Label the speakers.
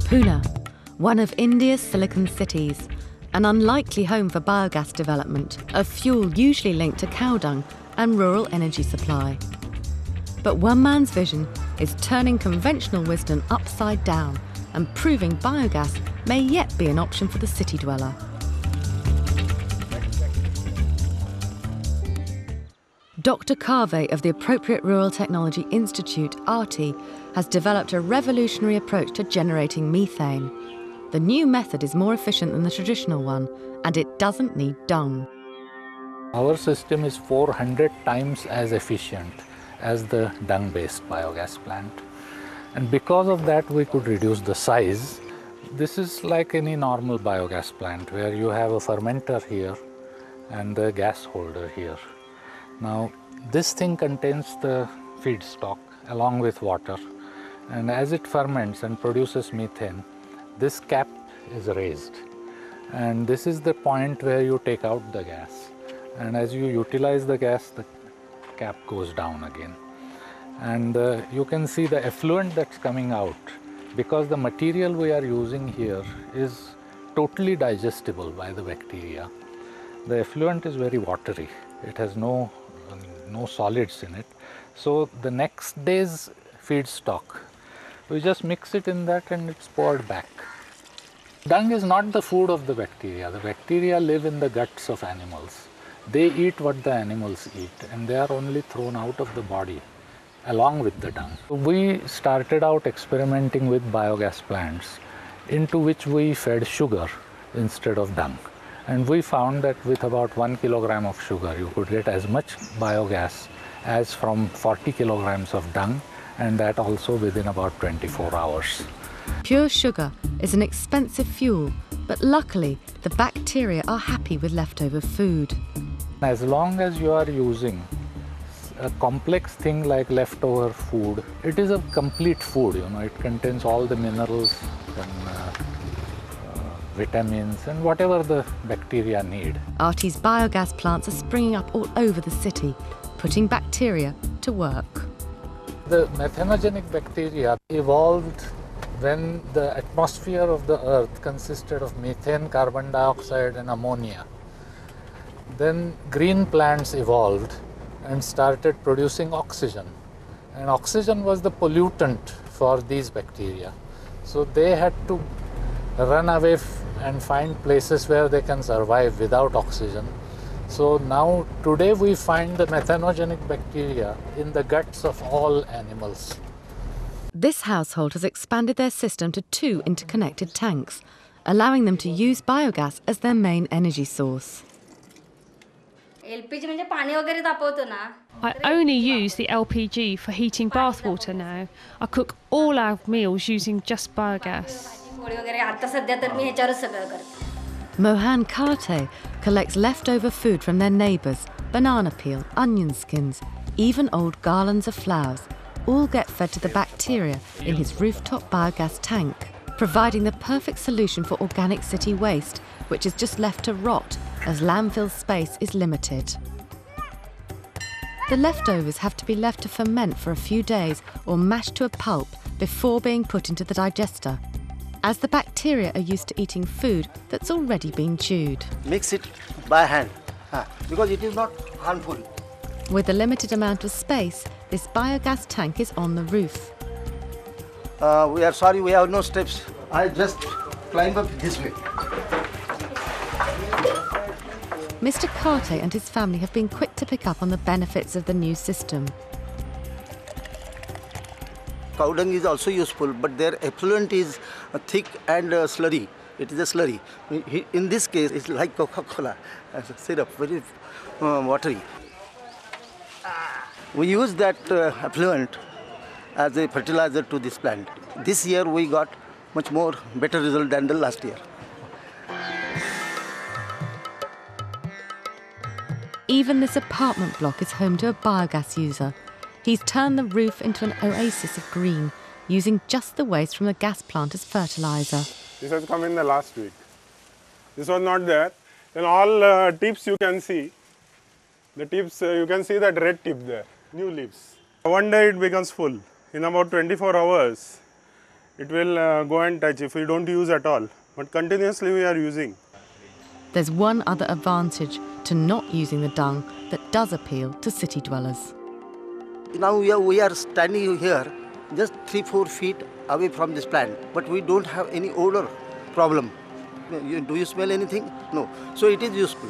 Speaker 1: Pune, one of India's silicon cities, an unlikely home for biogas development, a fuel usually linked to cow dung and rural energy supply. But one man's vision is turning conventional wisdom upside down and proving biogas may yet be an option for the city dweller. Dr. Carve of the Appropriate Rural Technology Institute, ARTI, has developed a revolutionary approach to generating methane. The new method is more efficient than the traditional one, and it doesn't need dung.
Speaker 2: Our system is 400 times as efficient as the dung-based biogas plant. And because of that, we could reduce the size. This is like any normal biogas plant where you have a fermenter here and the gas holder here. Now, this thing contains the feedstock along with water, and as it ferments and produces methane, this cap is raised, and this is the point where you take out the gas, and as you utilize the gas, the cap goes down again. And you can see the effluent that's coming out, because the material we are using here is totally digestible by the bacteria. The effluent is very watery. It has no solids in it. So the next day's feedstock, we just mix it in that and it's poured back. Dung is not the food of the bacteria. The bacteria live in the guts of animals. They eat what the animals eat, and they are only thrown out of the body along with the dung. We started out experimenting with biogas plants into which we fed sugar instead of dung. And we found that with about 1 kilogram of sugar, you could get as much biogas as from 40 kilograms of dung, and that also within about 24 hours.
Speaker 1: Pure sugar is an expensive fuel, but luckily the bacteria are happy with leftover food.
Speaker 2: As long as you are using a complex thing like leftover food, it is a complete food, it contains all the minerals and vitamins and whatever the bacteria need.
Speaker 1: ARTI's biogas plants are springing up all over the city, putting bacteria to work.
Speaker 2: The methanogenic bacteria evolved when the atmosphere of the earth consisted of methane, carbon dioxide and ammonia. Then green plants evolved and started producing oxygen. And oxygen was the pollutant for these bacteria. So they had to run away and find places where they can survive without oxygen. So now, today we find the methanogenic bacteria in the guts of all animals.
Speaker 1: This household has expanded their system to 2 interconnected tanks, allowing them to use biogas as their main energy source.
Speaker 3: I only use the LPG for heating bathwater now. I cook all our meals using just biogas.
Speaker 1: Mohan Karte collects leftover food from their neighbours, banana peel, onion skins, even old garlands of flowers, all get fed to the bacteria in his rooftop biogas tank, providing the perfect solution for organic city waste, which is just left to rot as landfill space is limited. The leftovers have to be left to ferment for a few days or mashed to a pulp before being put into the digester, as the bacteria are used to eating food that's already been chewed.
Speaker 4: Mix it by hand, because it is not harmful.
Speaker 1: With a limited amount of space, this biogas tank is on the roof.
Speaker 4: We are sorry, we have no steps. I just climb up this way.
Speaker 1: Mr. Karte and his family have been quick to pick up on the benefits of the new system.
Speaker 4: Cow dung is also useful, but their effluent is thick and slurry. It is a slurry. In this case, it's like Coca-Cola, syrup, very watery. We use that effluent as a fertilizer to this plant. This year we got much more better result than the last year.
Speaker 1: Even this apartment block is home to a biogas user. He's turned the roof into an oasis of green, using just the waste from the gas plant as fertilizer.
Speaker 5: This has come in the last week. This was not there. Then all tips you can see. The tips, you can see that red tip there, new leaves. One day it becomes full. In about 24 hours, it will go and touch if we don't use at all. But continuously we are using.
Speaker 1: There's one other advantage to not using the dung that does appeal to city dwellers.
Speaker 4: Now we are standing here just 3-4 feet away from this plant, but we don't have any odor problem. Do you smell anything? No. So it is useful.